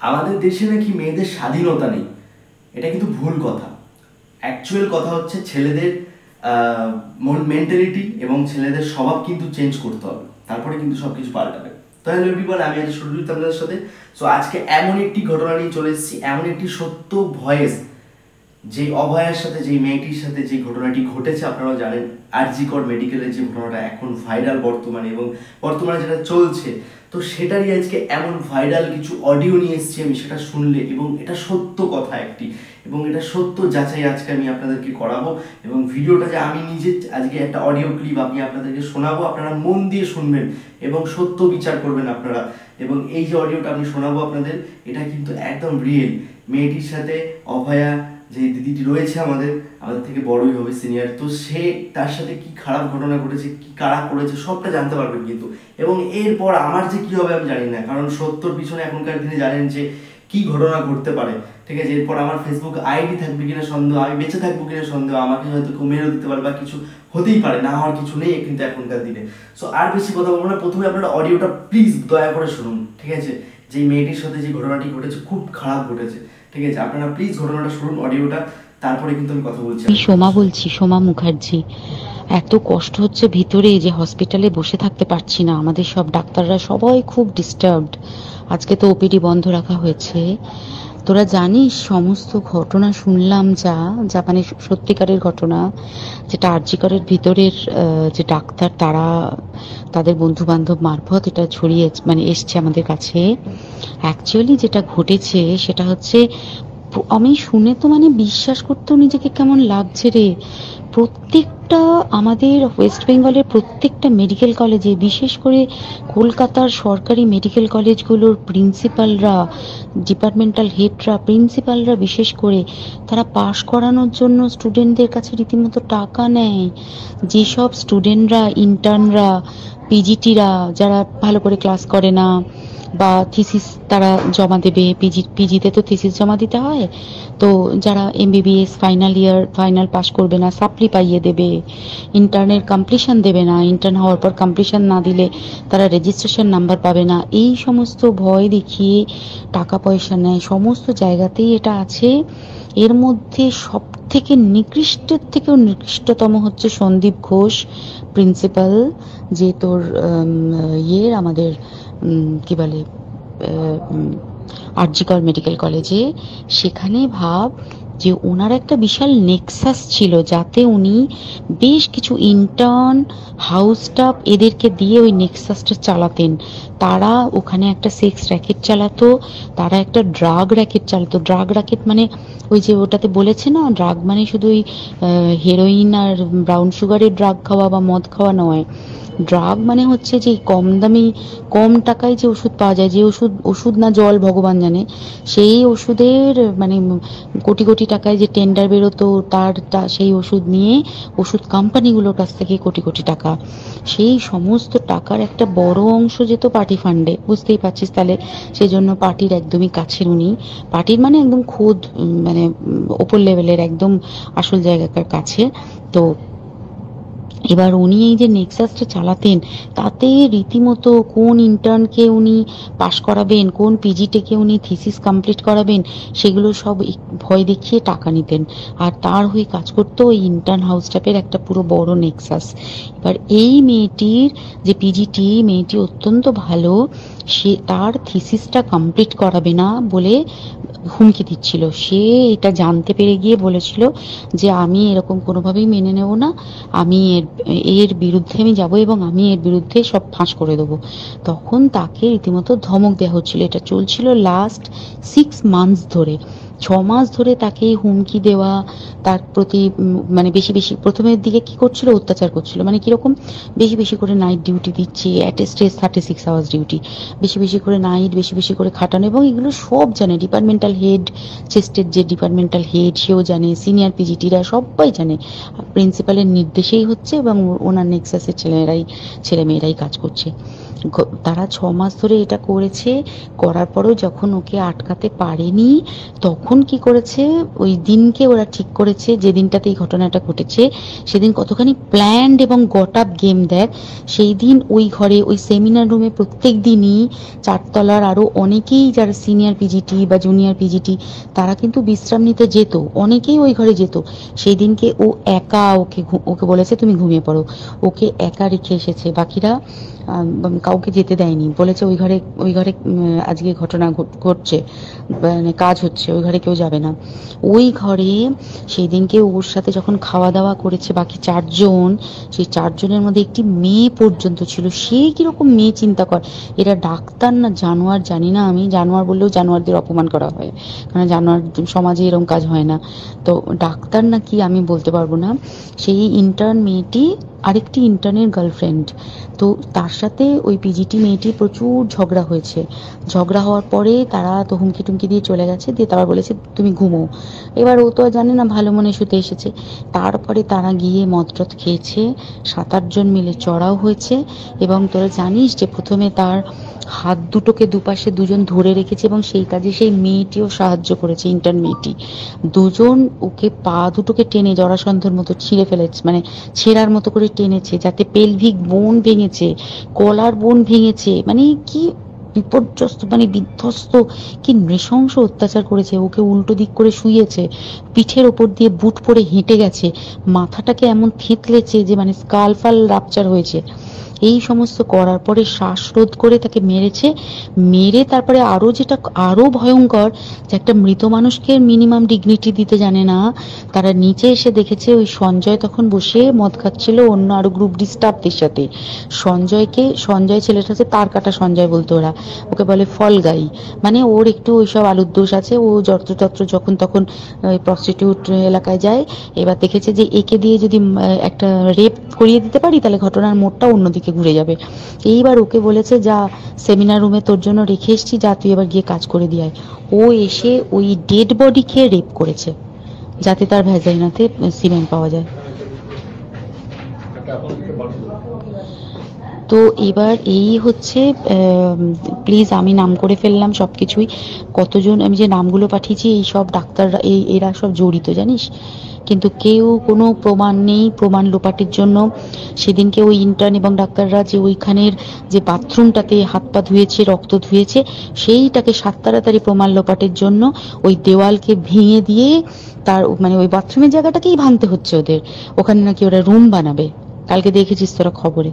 আমাদের দেশে নাকি মেয়েদের স্বাধীনতা নেই, এটা কিন্তু ভুল কথা। অ্যাকচুয়াল কথা হচ্ছে ছেলেদের মেন্টালিটি এবং ছেলেদের স্বভাব কিন্তু চেঞ্জ করতে হবে, তারপরে কিন্তু সব কিছু পাল্টাবে। তো হ্যালো এভরিওয়ান, আমি আজ সুরজিৎ আপনাদের সাথে। সো আজকে এমন একটি ঘটনা নিয়ে চলে এসেছি, এমন একটি সত্য ভয়েস, যে অভয়ার সাথে, যে মেয়েটির সাথে যে ঘটনাটি ঘটেছে, আপনারা জানেন আরজি কর মেডিকেলের যে ঘটনাটা এখন ভাইরাল বর্তমানে, এবং বর্তমানে যেটা চলছে, তো সেটারই আজকে এমন ভাইরাল কিছু অডিও নিয়ে এসেছি আমি, সেটা শুনলে, এবং এটা সত্য কথা একটি, এবং এটা সত্য যাচাই আজকে আমি আপনাদেরকে করাবো। এবং ভিডিওটা যে আমি নিজে আজকে একটা অডিও ক্লিপ আমি আপনাদেরকে শোনাবো, আপনারা মন দিয়ে শুনবেন এবং সত্য বিচার করবেন আপনারা। এবং এই যে অডিওটা আমি শোনাবো আপনাদের, এটা কিন্তু একদম রিয়েল। মেয়েটির সাথে অভয়া, যে দিদিটি রয়েছে আমাদের থেকে বড়ই হবে, সিনিয়র, তো সে তার সাথে কি খারাপ ঘটনা ঘটেছে, কি কারা করেছে, সবটা জানতে পারবেন কিন্তু। এবং এরপর আমার যে কি হবে আমি জানি না, কারণ সত্যর পিছনে এখনকার দিনে জানেন যে কি ঘটনা ঘটতে পারে, ঠিক আছে। এরপর আমার ফেসবুক আইডি থাকবে কিনা সন্দেহ, আমি বেঁচে থাকবো কিনা সন্দেহ, আমাকে হয়তো কেউ মেরেও দিতে পারে বা কিছু হতেই পারে, না হওয়ার কিছু নেই কিন্তু এখনকার দিনে। সো আর বেশি কথা বলবো না, প্রথমে আপনারা অডিওটা প্লিজ দয়া করে শুনুন, ঠিক আছে। যে মেয়েটির সাথে যে ঘটনাটি ঘটেছে খুব খারাপ ঘটেছে, ঠিক আছে। আপনারা প্লিজ ঘটনাটা শুনুন, অডিওটা, তারপরে কিন্তু আমি কথা বলছি। আমি সোমা বলছি, সোমা মুখার্জি। এত কষ্ট হচ্ছে ভিতরে যে হসপিটালে বসে থাকতে পারছি না, আমাদের সব ডাক্তাররা সবাই খুব ডিস্টার্বড। আজকে তো ওপিডি বন্ধ রাখা হয়েছে। তোরা জানিস সমস্ত ঘটনা শুনলাম, যা যা মানে সত্যিকারের ঘটনা, যেটা আরজি করের ভিতরের যে ডাক্তার তারা তাদের বন্ধু বান্ধব মারফত এটা ছড়িয়ে মানে এসছে আমাদের কাছে। অ্যাকচুয়ালি যেটা ঘটেছে সেটা হচ্ছে, আমি শুনে তো মানে বিশ্বাস করতেও নিজেকে কেমন লাগছে রে। প্রত্যেকটা আমাদের ওয়েস্ট বেঙ্গলের প্রত্যেকটা মেডিকেল কলেজে, বিশেষ করে কলকাতার সরকারি মেডিকেল কলেজগুলোর প্রিন্সিপালরা, ডিপার্টমেন্টাল হেডরা, প্রিন্সিপালরা বিশেষ করে, তারা পাশ করানোর জন্য স্টুডেন্টদের কাছে রীতিমতো টাকা নেয়। যেসব স্টুডেন্টরা, ইন্টার্নরা, পিজিটিরা যারা ভালো করে ক্লাস করে না বা থিসিস তারা জমা দেবে, পিজিতে তো থিসিস জমা দিতে হয়, তো যারা MBBS final year final pass করবে না, সাপ্লি পাইয়ে দেবে, ইন্টার্নের কমপ্লিশন দেবে না, ইন্টার্ন হওয়ার পর কমপ্লিশন না দিলে তারা রেজিস্ট্রেশন নাম্বার পাবে না, এই সমস্ত ভয় দেখিয়ে টাকা পয়সা নেয়। সমস্ত জায়গাতেই এটা আছে। এর মধ্যে সব থেকে নিকৃষ্টের থেকেও নিকৃষ্টতম হচ্ছে সন্দীপ ঘোষ, প্রিন্সিপাল, যে তোর আমাদের কি বলে আরজি কর মেডিকেল কলেজে। সেখানে ভাব যে ওনার একটা বিশাল নেক্সাস ছিল, যাতে উনি বেশ কিছু ইন্টার্ন, হাউস স্টাফ এদেরকে দিয়ে ওই নেক্সাসটা চালাতেন। তারা ওখানে একটা সেক্স র্যাকেট চালাতো, তারা একটা ড্রাগ র্যাকেট চালাতো। ড্রাগ র্যাকেট মানে ওই যে ওটাতে বলেছে না, ড্রাগ মানে শুধু ওই হেরোইন আর ব্রাউন সুগারের ড্রাগ খাওয়া বা মদ খাওয়া নয়। ড্রাগ মানে হচ্ছে যে কম দামি, কম টাকায় যে ওষুধ পাওয়া যায়, যে ওষুধ, ওষুধ না জল ভগবান জানে, সেই ওষুধের মানে কোটি কোটি টাকায় যে টেন্ডার বেরোতো, সেই ওষুধ নিয়ে ওষুধ কোম্পানিগুলোর কাছ থেকে কোটি কোটি টাকা, সেই সমস্ত টাকার একটা বড় অংশ যেত পার্টি ফান্ডে, বুঝতেই পারছিস তাহলে। সেই জন্য পার্টির একদমই কাছের উনি, পার্টির মানে একদম খোদ মানে ওপর লেভেলের একদম আসল জায়গাকার কাছে। তো এবার উনি এই যে নেক্সাসটা চালাতেন, তাতে রীতিমতো কোন ইন্টার্নকে উনি পাশ করাবেন, কোন পিজিটিকে উনি থিসিস কমপ্লিট করাবেন, সেগুলো সব ভয় দেখিয়ে টাকা নিতেন। আর তার হয়ে কাজ করতো ওই ইন্টার্ন হাউস স্টাফের একটা পুরো বড় নেক্সাস। এবার এই মেয়েটির যে পিজিটি, মেয়েটি অত্যন্ত ভালো, সে তার থিসিসটা কমপ্লিট করাবে না বলে হুমকি দিচ্ছিল। সে এটা জানতে পেরে গিয়ে বলেছিল যে আমি এরকম কোনোভাবেই মেনে নেব না, আমি এর বিরুদ্ধে আমি যাব এবং আমি এর বিরুদ্ধে সব ফাঁস করে দেবো। তখন তাকে রীতিমতো ধমক দেওয়া হচ্ছিল। এটা চলছিল লাস্ট 6 মান্থস ধরে, 6 মাস ধরে তাকে হুমকি দেওয়া, তার প্রতি মানে বেশি বেশি প্রথমের দিকে কি করছিল, অত্যাচার করছিল। মানে কিরকম, বেশি বেশি করে নাইট ডিউটি দিচ্ছে, at a stress 36 hours duty, বেশি বেশি করে নাইট, বেশি বেশি করে খাটানো, এবং এগুলো সব জানে ডিপার্টমেন্টাল হেড, চেস্টের যে ডিপার্টমেন্টাল হেড সেও জানে, সিনিয়র পিজিটিরা সবাই জানে। প্রিন্সিপালের নির্দেশেই হচ্ছে এবং ওনার নেক্সাসের ছেলেমেয়েরাই কাজ করছে। তারা 6 মাস ধরে এটা করেছে। করার পরেও যখন ওকে আটকাতে পারেনি, তখন তখন কি করেছে, ওই দিনকে ওরা ঠিক করেছে যে দিনটাতে এই ঘটনাটা ঘটেছে, সেদিন কতখানি প্ল্যান্ড এবং গট আপ গেম দেখ। সেই দিন ওই ঘরে, ওই সেমিনার রুমে প্রত্যেক দিনই চারতলার আরো অনেকেই যারা সিনিয়র পিজিটি বা জুনিয়র পিজিটি তারা কিন্তু বিশ্রাম নিতে যেত, অনেকেই ওই ঘরে যেত। সেই দিনকে ও একা, ওকে বলেছে তুমি ঘুমিয়ে পড়ো, ওকে একা রেখে এসেছে, বাকিরা কাউকে যেতে দেয়নি, বলেছে ওই ঘরে আজকে ঘটনা ঘটছে, মানে কাজ হচ্ছে, ওই ঘরে কেউ যাবে না। ওই ঘরে সেই দিনকে ওর সাথে যখন খাওয়া দাওয়া করেছে বাকি চারজন, সেই চারজনের মধ্যে একটি মেয়ে পর্যন্ত ছিল। সে কিরকম মেয়ে চিন্তা কর, এরা ডাক্তার না জানোয়ার জানি না, আমি জানোয়ার বললেও জানোয়ারদের অপমান করা হয়, কারণ জানোয়ার সমাজে এরকম কাজ হয় না, তো ডাক্তার না কি আমি বলতে পারবো না। সেই ইন্টার্ন মেয়েটি আরেকটি ইন্টার্নের গার্লফ্রেন্ড, তো তার সাথে ওই পিজিটি মেয়েটি প্রচুর ঝগড়া হয়েছে। ঝগড়া হওয়ার পরে তারা তো হুমকি টুমকি দিয়ে চলে গেছে, দিয়ে তারা বলেছে তুমি ঘুমো। এবার ও তো আর জানে না, ভালো মনে শুতে এসেছে। তারপরে তারা গিয়ে মদটদ খেয়েছে, 7-8 জন মিলে চড়াও হয়েছে। এবং তোরা জানিস যে প্রথমে তার হাত দুটোকে দুপাশে দুজন ধরে রেখেছে, এবং সেই কাজে সেই মেয়েটিও সাহায্য করেছে, ইন্টার্ন মেয়েটি। দুজন ওকে পা দুটোকে টেনে জরাসন্ধর মতো ছিঁড়ে ফেলেছে, মানে ছেঁড়ার মতো করে টেনেছে, যাতে পেলভিক বোন ভেঙেছে, কলার বোন ভেঙেছে, মানে কি বিপর্যস্ত, মানে বিধ্বস্ত, কি নৃশংস অত্যাচার করেছে। ওকে উল্টো দিক করে শুইয়েছে, পিঠের ওপর দিয়ে বুট পরে হেঁটে গেছে, মাথাটাকে এমন থেতলেছে যে মানে স্কাল ফাল রাপচার হয়েছে। এই সমস্ত করার পরে শ্বাসরোধ করে তাকে মেরেছে। মেরে তারপরে আরো যেটা আরো ভয়ঙ্কর, যে একটা মৃত মানুষকে মিনিমাম ডিগনিটি দিতে জানে না, তারা নিচে এসে দেখেছে ওই সঞ্জয় তখন বসে মদ খাচ্ছিল অন্য আরো গ্রুপ ডি স্টাফদের সাথে। সঞ্জয় ছেলেটা হচ্ছে তার কাটা সঞ্জয় বলতো ওরা, ওকে বলে ফল গাই, মানে ওর একটু ওইসব আলুর দোষ আছে, ও যত্রতত্র যখন তখন প্রস্টিটিউট এলাকায় যায়। এবার দেখেছে যে একে দিয়ে যদি একটা রেপ করিয়ে দিতে পারি তাহলে ঘটনার মোড়টা অন্যদিকে ঘুরে যাবে। এইবার ওকে বলেছে যা, সেমিনার রুমে তোর জন্য রেখে এসছি, যা তুই এবার গিয়ে কাজ করে দিয়ে আয়। ও এসে ওই ডেড বডি খেয়ে রেপ করেছে, যাতে তার ভ্যাজাইনাতে সিমেন্ট পাওয়া যায়। তো এবার এই হচ্ছে, প্লিজ আমি নাম করে ফেললাম সবকিছুই, কতজন আমি যে নামগুলো পাঠিয়েছি এই সব ডাক্তাররা, এরা সব জড়িত জানিস, কিন্তু কেউ কোনো প্রমাণ নেই। প্রমাণ লোপাটের জন্য সেদিনকে ওই ইন্টার্ন এবং ডাক্তাররা যে ওইখানের যে বাথরুমটাতে হাত পা ধুয়েছে, রক্ত ধুয়েছে, সেইটাকে সাত তাড়াতাড়ি প্রমাণ লোপাটের জন্য ওই দেওয়ালকে ভেঙে দিয়ে তার মানে ওই বাথরুমের জায়গাটাকেই ভাঙতে হচ্ছে ওদের, ওখানে নাকি ওরা রুম বানাবে, কালকে দেখেছিস তোরা খবরে।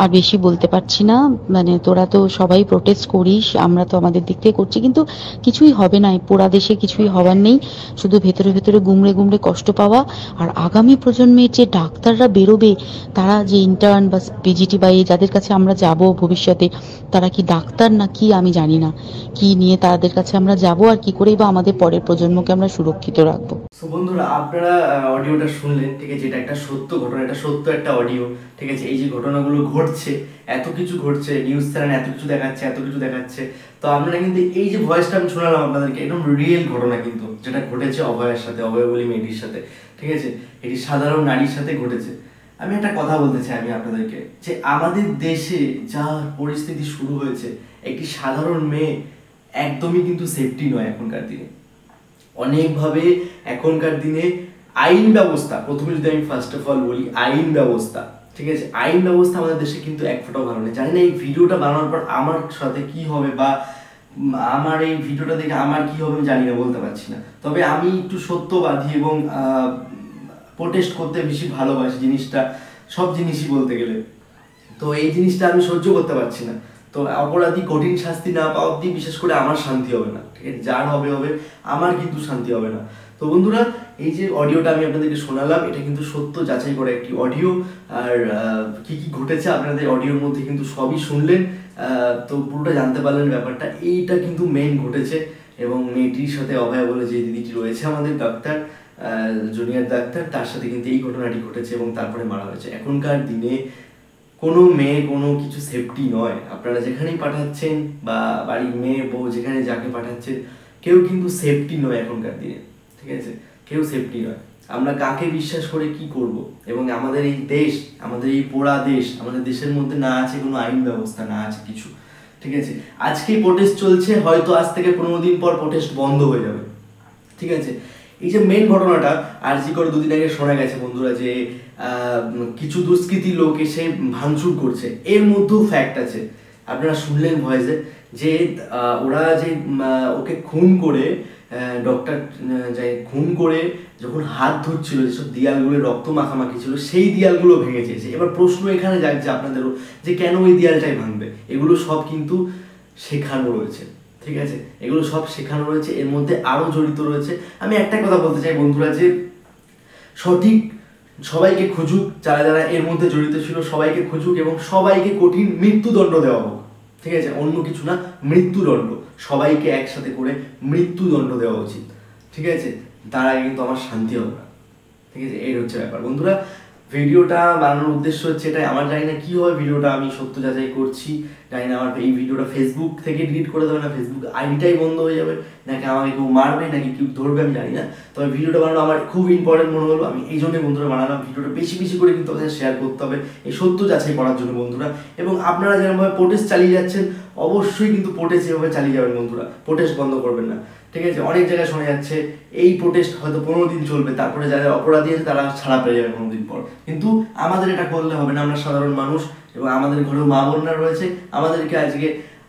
আর বেশি বলতে পারছি না, মানে তোরা তো সবাই প্রোটেস্ট করিস, আমরা তো আমাদের দিক থেকে করছি, কিন্তু কিছুই হবে না, এই পোড়া দেশে কিছুই হবার নেই, শুধু ভেতরে ভেতরে গুমড়ে গুমড়ে কষ্ট পাওয়া। আর আগামী প্রজন্মের যে ডাক্তাররা বেরোবে, তারা যে ইন্টার্ন বা পিজিটি বা এই যাদের কাছে আমরা যাব ভবিষ্যতে, তারা কি ডাক্তার না কি আমি জানি না, কি নিয়ে তাদের কাছে আমরা যাব, আর কি করেই বা আমাদের পরের প্রজন্মকে আমরা সুরক্ষিত রাখবো। সো বন্ধুরা, আপনারা অডিওটা শুনলেন, ঠিক আছে, এটা একটা সত্য ঘটনা, এটা সত্য একটা অডিও, ঠিক আছে। এই যে ঘটনাগুলো ঘটছে, এত কিছু ঘটছে, নিউজ চ্যানেল এত কিছু দেখাচ্ছে, এত কিছু দেখাচ্ছে, তো আপনারা কিন্তু এই যে ভয়েসটা আমি শোনালাম আপনাদেরকে, একদম রিয়েল ঘটনা কিন্তু, যেটা ঘটেছে অভয়ের সাথে, অভয় বলি মেয়েটির সাথে, ঠিক আছে, এটি সাধারণ নারীর সাথে ঘটেছে। আমি একটা কথা বলতে চাই আমি আপনাদেরকে, যে আমাদের দেশে যা পরিস্থিতি শুরু হয়েছে, একটি সাধারণ মেয়ে একদমই কিন্তু সেফটি নয় এখনকার দিনে। অনেকভাবে এখনকার দিনে আইন ব্যবস্থা, প্রথমে যদি আমি ফার্স্ট অফ অল বলি আইন ব্যবস্থা, ঠিক আছে, আইন ব্যবস্থা আমাদের দেশে কিন্তু এক ফোঁটাও ভালো নেই। জানি না এই ভিডিওটা বানানোর পর আমার সাথে কি হবে, বা আমার এই ভিডিওটা দেখে আমার কি হবে আমি জানি না, বলতে পারছি না। তবে আমি একটু সত্যবাদী এবং প্রোটেস্ট করতে বেশি ভালোবাসি, জিনিসটা সব জিনিসই বলতে গেলে, তো এই জিনিসটা আমি সহ্য করতে পারছি না। তো অপরাধী কঠিন শাস্তি না পাওয়া অব্দি বিশেষ করে আমার শান্তি হবে না, ঠিক আছে, যার হবে হবে, আমার কিন্তু শান্তি হবে না। তো বন্ধুরা, এই যে অডিওটা আমি আপনাদেরকে শোনালাম, এটা কিন্তু সত্য যাচাই করা একটি অডিও। আর কি কি ঘটেছে আপনাদের অডিওর মধ্যে কিন্তু সবই শুনলেন, তো পুরোটা জানতে পারলেন ব্যাপারটা, এইটা কিন্তু মেইন ঘটেছে। এবং মেয়েটির সাথে অভয়া বলে যে দিদিটি রয়েছে আমাদের ডাক্তার, জুনিয়র ডাক্তার, তার সাথে কিন্তু এই ঘটনাটি ঘটেছে এবং তারপরে মারা হয়েছে। এখনকার দিনে কোনো মেয়ে কোনো কিছু সেফটি নয়, আপনারা যেখানেই পাঠাচ্ছেন বা বাড়ির মেয়ে বউ যেখানে যাকে পাঠাচ্ছেন, কেউ কিন্তু সেফটি নয় এখনকার দিনে, ঠিক আছে, কেউ সেফটি নয়। আমরা কাকে বিশ্বাস করে কি করব? এবং আমাদের এই দেশ, আমাদের এই পোড়া দেশ, আমাদের দেশের মধ্যে না আছে কোনো আইন ব্যবস্থা, না আছে কিছু, ঠিক আছে। আজকেই প্রোটেস্ট চলছে, হয়তো আজ থেকে 15 দিন পর প্রোটেস্ট বন্ধ হয়ে যাবে, ঠিক আছে। এই যে মেন ঘটনাটা আরজি করে 2 দিন আগে শোনা গেছে বন্ধুরা যে কিছু দুষ্কৃতী লোক এসে ভাঙচুর করছে, এর মধ্যেও ফ্যাক্ট আছে। আপনারা শুনলেন ভয়েসে যে ওরা যে ওকে খুন করে ডক্টর যাই খুন করে যখন হাত ধরছিল, যেসব দেয়ালগুলো রক্ত মাখামাখি ছিল সেই দেয়ালগুলো ভেঙেছে। এবার প্রশ্ন এখানে যাচ্ছে আপনাদেরও যে কেন ওই দেয়ালটাই ভাঙবে? এগুলো সব কিন্তু শেখানো রয়েছে, ঠিক আছে, এগুলো সব শেখানো রয়েছে, এর মধ্যে আরও জড়িত রয়েছে। আমি একটা কথা বলতে চাই বন্ধুরা যে সঠিক সবাইকে খুঁজুক, যারা যারা এর মধ্যে জড়িত ছিল সবাইকে খুঁজুক এবং সবাইকে কঠিন মৃত্যুদণ্ড দেওয়া হোক, ঠিক আছে, অন্য কিছু না, মৃত্যুদণ্ড, সবাইকে একসাথে করে মৃত্যুদণ্ড দেওয়া উচিত, ঠিক আছে, তার আগে কিন্তু আমার শান্তি হবে না, ঠিক আছে, এই হচ্ছে ব্যাপার বন্ধুরা। ভিডিওটা বানানোর উদ্দেশ্য হচ্ছে এটাই। আমার জানি না কী হয়, ভিডিওটা আমি সত্য যাচাই করছি, জানি না আমার এই ভিডিওটা ফেসবুক থেকে ডিলিট করে দেবে না, ফেসবুক আইডিটাই বন্ধ হয়ে যাবে, নাকি আমাকে কেউ মারবে, নাকি কেউ ধরবে, আমি জানি না। তবে ভিডিওটা বানানো আমার খুব ইম্পর্টেন্ট মনে হলো, আমি এই জন্যই বন্ধুরা বানালাম। ভিডিওটা বেশি বেশি করে কিন্তু আপনাদের শেয়ার করতে হবে এই সত্য যাচাই করার জন্য বন্ধুরা। এবং আপনারা যেরকমভাবে প্রোটেস্ট চালিয়ে যাচ্ছেন অবশ্যই কিন্তু প্রোটেস্ট এভাবে চালিয়ে যাবেন বন্ধুরা, প্রোটেস্ট বন্ধ করবেন না, ঠিক আছে। অনেক জায়গায় শোনা যাচ্ছে এই প্রোটেস্ট হয়তো 15 দিন চলবে, তারপরে যারা অপরাধী আছে তারা ছাড়া পেয়ে যাবে 15 দিন পর। কিন্তু আমাদের এটা করলে হবে না, আমরা সাধারণ মানুষ এবং আমাদের ঘরেও মা বোনরা রয়েছে, আমাদেরকে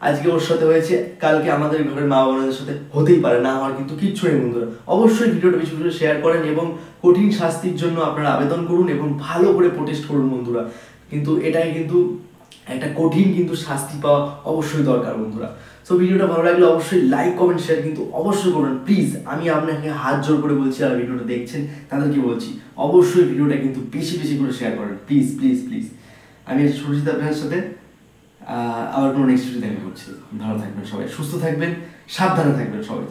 আজকে ওর সাথে হয়েছে, কালকে আমাদের ঘরের মা বোনদের সাথে হতেই পারে, না হওয়ার কিন্তু কিচ্ছু নেই বন্ধুরা। অবশ্যই ভিডিওটা বেশি বেশি শেয়ার করেন এবং কঠিন শাস্তির জন্য আপনারা আবেদন করুন এবং ভালো করে প্রোটেস্ট করুন বন্ধুরা। কিন্তু এটাই কিন্তু একটা কঠিন কিন্তু শাস্তি পাওয়া অবশ্যই দরকার বন্ধুরা। সো ভিডিওটা ভালো লাগলে অবশ্যই লাইক কমেন্ট শেয়ার কিন্তু অবশ্যই করবেন প্লিজ। আমি আপনাকে হাত জোর করে বলছি, আর ভিডিওটা দেখছেন তাদেরকে বলছি অবশ্যই ভিডিওটা কিন্তু বেশি বেশি করে শেয়ার করেন প্লিজ প্লিজ প্লিজ। আমি সুরজিৎ আপনাদের সাথে আবার কোনো নেক্সট ভিডিও দেখা করছি। ভালো থাকবেন সবাই, সুস্থ থাকবেন, সাবধানে থাকবেন সবাই।